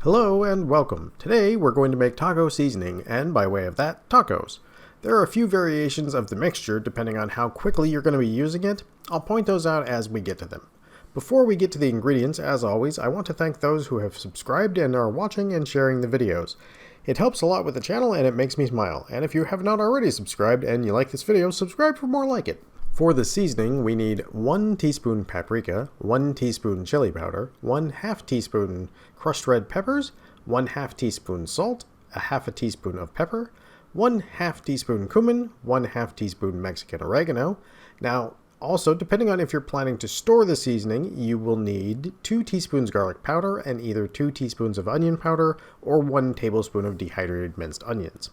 Hello and welcome. Today we're going to make taco seasoning and, by way of that, tacos. There are a few variations of the mixture depending on how quickly you're going to be using it. I'll point those out as we get to them. Before we get to the ingredients, as always, I want to thank those who have subscribed and are watching and sharing the videos. It helps a lot with the channel and it makes me smile. And if you have not already subscribed and you like this video, subscribe for more like it. For the seasoning, we need 1 teaspoon paprika, 1 teaspoon chili powder, 1/2 teaspoon crushed red peppers, 1/2 teaspoon salt, a half a teaspoon of pepper, 1/2 teaspoon cumin, 1/2 teaspoon Mexican oregano. Now, also, depending on if you're planning to store the seasoning, you will need 2 teaspoons garlic powder and either 2 teaspoons of onion powder or 1 tablespoon of dehydrated minced onions.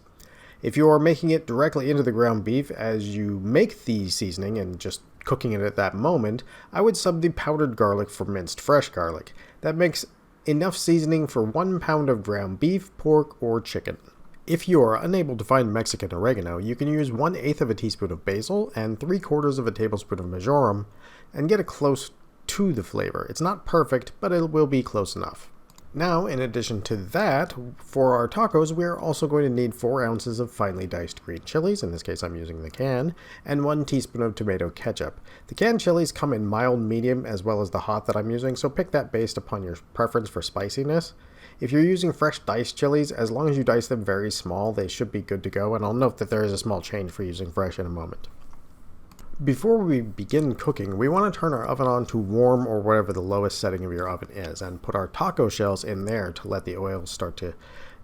If you are making it directly into the ground beef as you make the seasoning and just cooking it at that moment, I would sub the powdered garlic for minced fresh garlic. That makes enough seasoning for 1 pound of ground beef, pork, or chicken. If you are unable to find Mexican oregano, you can use 1/8 of a teaspoon of basil and 3/4 of a tablespoon of marjoram and get it close to the flavor. It's not perfect, but it will be close enough. Now, in addition to that, for our tacos, we are also going to need 4 ounces of finely diced green chilies, in this case I'm using the can, and 1 teaspoon of tomato ketchup. The canned chilies come in mild, medium, as well as the hot that I'm using, so pick that based upon your preference for spiciness. If you're using fresh diced chilies, as long as you dice them very small, they should be good to go, and I'll note that there is a small change for using fresh in a moment. Before we begin cooking, we want to turn our oven on to warm or whatever the lowest setting of your oven is and put our taco shells in there to let the oil start to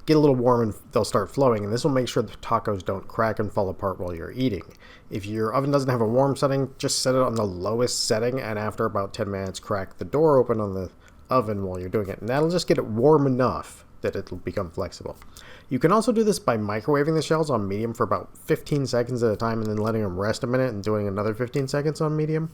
get a little warm and they'll start flowing, and this will make sure the tacos don't crack and fall apart while you're eating. If your oven doesn't have a warm setting, just set it on the lowest setting and after about 10 minutes crack the door open on the oven while you're doing it, and that'll just get it warm enough that it'll become flexible. You can also do this by microwaving the shells on medium for about 15 seconds at a time and then letting them rest a minute and doing another 15 seconds on medium.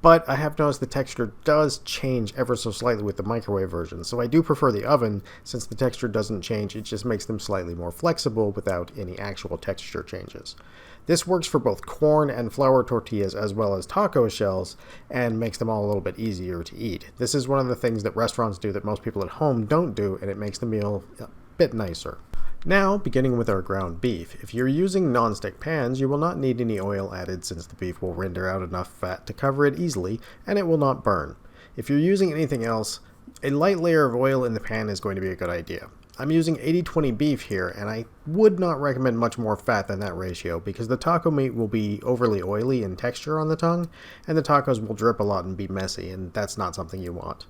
But I have noticed the texture does change ever so slightly with the microwave version, so I do prefer the oven since the texture doesn't change, it just makes them slightly more flexible without any actual texture changes. This works for both corn and flour tortillas as well as taco shells and makes them all a little bit easier to eat. This is one of the things that restaurants do that most people at home don't do, and it makes the meal a bit nicer. Now, beginning with our ground beef, if you're using non-stick pans, you will not need any oil added since the beef will render out enough fat to cover it easily and it will not burn. If you're using anything else, a light layer of oil in the pan is going to be a good idea. I'm using 80-20 beef here, and I would not recommend much more fat than that ratio because the taco meat will be overly oily in texture on the tongue, and the tacos will drip a lot and be messy, and that's not something you want.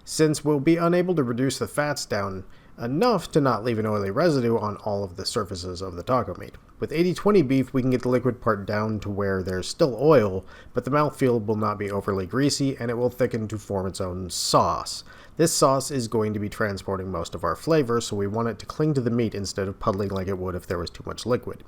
Since we'll be unable to reduce the fats down enough to not leave an oily residue on all of the surfaces of the taco meat. With 80-20 beef, we can get the liquid part down to where there's still oil, but the mouthfeel will not be overly greasy, and it will thicken to form its own sauce. This sauce is going to be transporting most of our flavor, so we want it to cling to the meat instead of puddling like it would if there was too much liquid.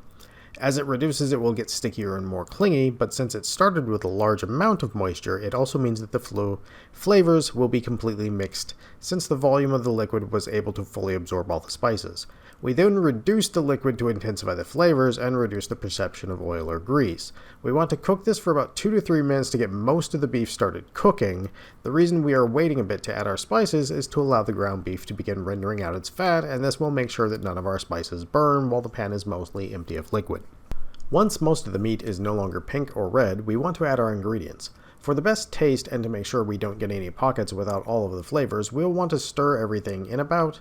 As it reduces, it will get stickier and more clingy, but since it started with a large amount of moisture, it also means that the flavors will be completely mixed, since the volume of the liquid was able to fully absorb all the spices. We then reduce the liquid to intensify the flavors and reduce the perception of oil or grease. We want to cook this for about 2 to 3 minutes to get most of the beef started cooking. The reason we are waiting a bit to add our spices is to allow the ground beef to begin rendering out its fat, and this will make sure that none of our spices burn while the pan is mostly empty of liquid. Once most of the meat is no longer pink or red, we want to add our ingredients. For the best taste and to make sure we don't get any pockets without all of the flavors, we'll want to stir everything in about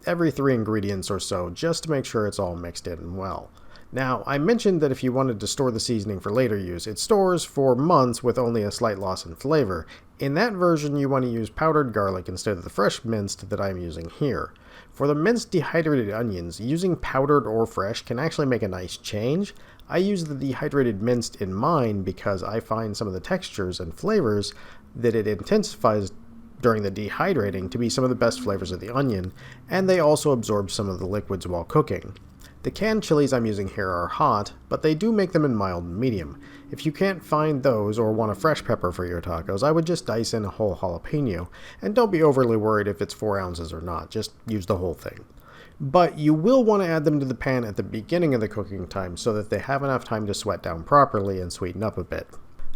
every 3 ingredients or so, just to make sure it's all mixed in well. Now, I mentioned that if you wanted to store the seasoning for later use, it stores for months with only a slight loss in flavor. In that version, you want to use powdered garlic instead of the fresh minced that I'm using here. For the minced dehydrated onions, using powdered or fresh can actually make a nice change. I use the dehydrated minced in mine because I find some of the textures and flavors that it intensifies during the dehydrating to be some of the best flavors of the onion, and they also absorb some of the liquids while cooking. The canned chilies I'm using here are hot, but they do make them in mild and medium. If you can't find those or want a fresh pepper for your tacos, I would just dice in a whole jalapeno, and don't be overly worried if it's 4 ounces or not, just use the whole thing. But you will want to add them to the pan at the beginning of the cooking time so that they have enough time to sweat down properly and sweeten up a bit.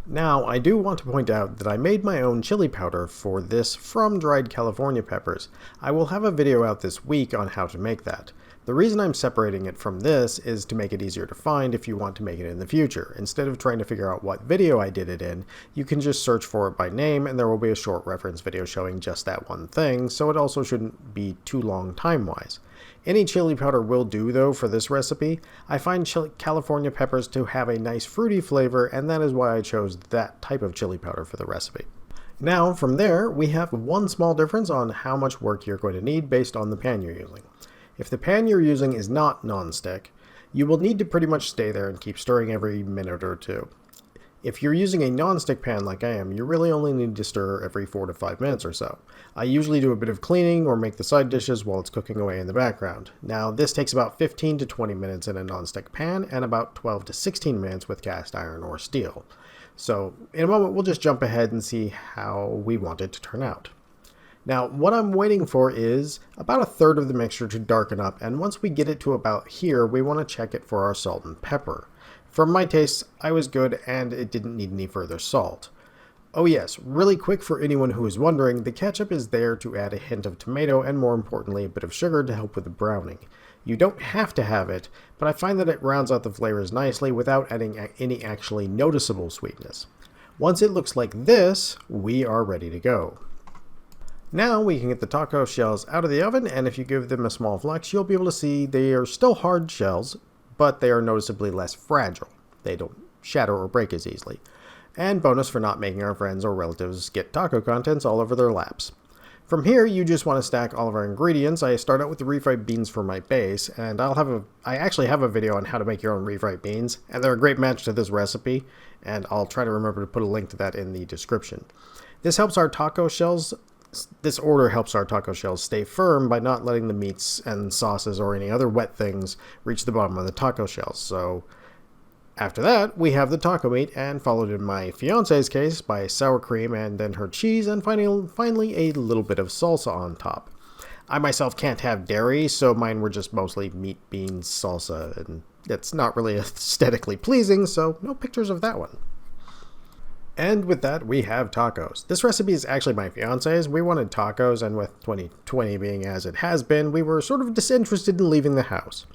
Now, I do want to point out that I made my own chili powder for this from dried California peppers. I will have a video out this week on how to make that. The reason I'm separating it from this is to make it easier to find if you want to make it in the future. Instead of trying to figure out what video I did it in, you can just search for it by name and there will be a short reference video showing just that one thing, so it also shouldn't be too long time-wise. Any chili powder will do though for this recipe. I find California peppers to have a nice fruity flavor, and that is why I chose that type of chili powder for the recipe. Now from there we have one small difference on how much work you're going to need based on the pan you're using. If the pan you're using is not non-stick, you will need to pretty much stay there and keep stirring every minute or two. If you're using a non-stick pan like I am, you really only need to stir every 4 to 5 minutes or so. I usually do a bit of cleaning or make the side dishes while it's cooking away in the background. Now this takes about 15 to 20 minutes in a non-stick pan and about 12 to 16 minutes with cast iron or steel. So in a moment we'll just jump ahead and see how we want it to turn out. Now what I'm waiting for is about a third of the mixture to darken up, and once we get it to about here we want to check it for our salt and pepper. From my taste, I was good and it didn't need any further salt. Oh yes, really quick for anyone who is wondering, the ketchup is there to add a hint of tomato and more importantly a bit of sugar to help with the browning. You don't have to have it, but I find that it rounds out the flavors nicely without adding any actually noticeable sweetness. Once it looks like this, we are ready to go. Now we can get the taco shells out of the oven, and if you give them a small flex, you'll be able to see they are still hard shells, but they are noticeably less fragile. They don't shatter or break as easily. And bonus for not making our friends or relatives get taco contents all over their laps. From here, you just want to stack all of our ingredients. I start out with the refried beans for my base, and I actually have a video on how to make your own refried beans, and they're a great match to this recipe, and I'll try to remember to put a link to that in the description. This order helps our taco shells stay firm by not letting the meats and sauces or any other wet things reach the bottom of the taco shells. So after that, we have the taco meat, and followed in my fiance's case by sour cream and then her cheese, and finally a little bit of salsa on top. I myself can't have dairy, so mine were just mostly meat, beans, salsa, and it's not really aesthetically pleasing, so no pictures of that one. And with that, we have tacos. This recipe is actually my fiance's. We wanted tacos, and with 2020 being as it has been, we were sort of disinterested in leaving the house.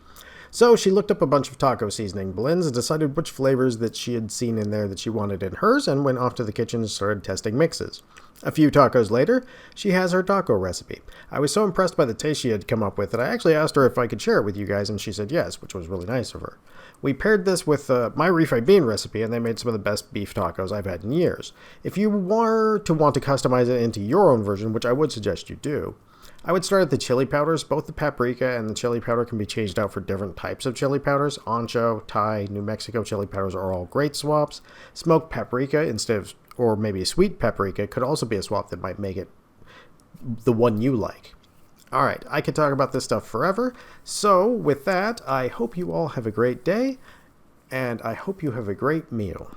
So she looked up a bunch of taco seasoning blends and decided which flavors that she had seen in there that she wanted in hers, and went off to the kitchen and started testing mixes. A few tacos later, she has her taco recipe. I was so impressed by the taste she had come up with that I actually asked her if I could share it with you guys, and she said yes, which was really nice of her. We paired this with my refried bean recipe, and they made some of the best beef tacos I've had in years. If you were to want to customize it into your own version, which I would suggest you do, I would start at the chili powders. Both the paprika and the chili powder can be changed out for different types of chili powders. Ancho, Thai, New Mexico chili powders are all great swaps. Smoked paprika or maybe sweet paprika could also be a swap that might make it the one you like. Alright, I could talk about this stuff forever. So with that, I hope you all have a great day, and I hope you have a great meal.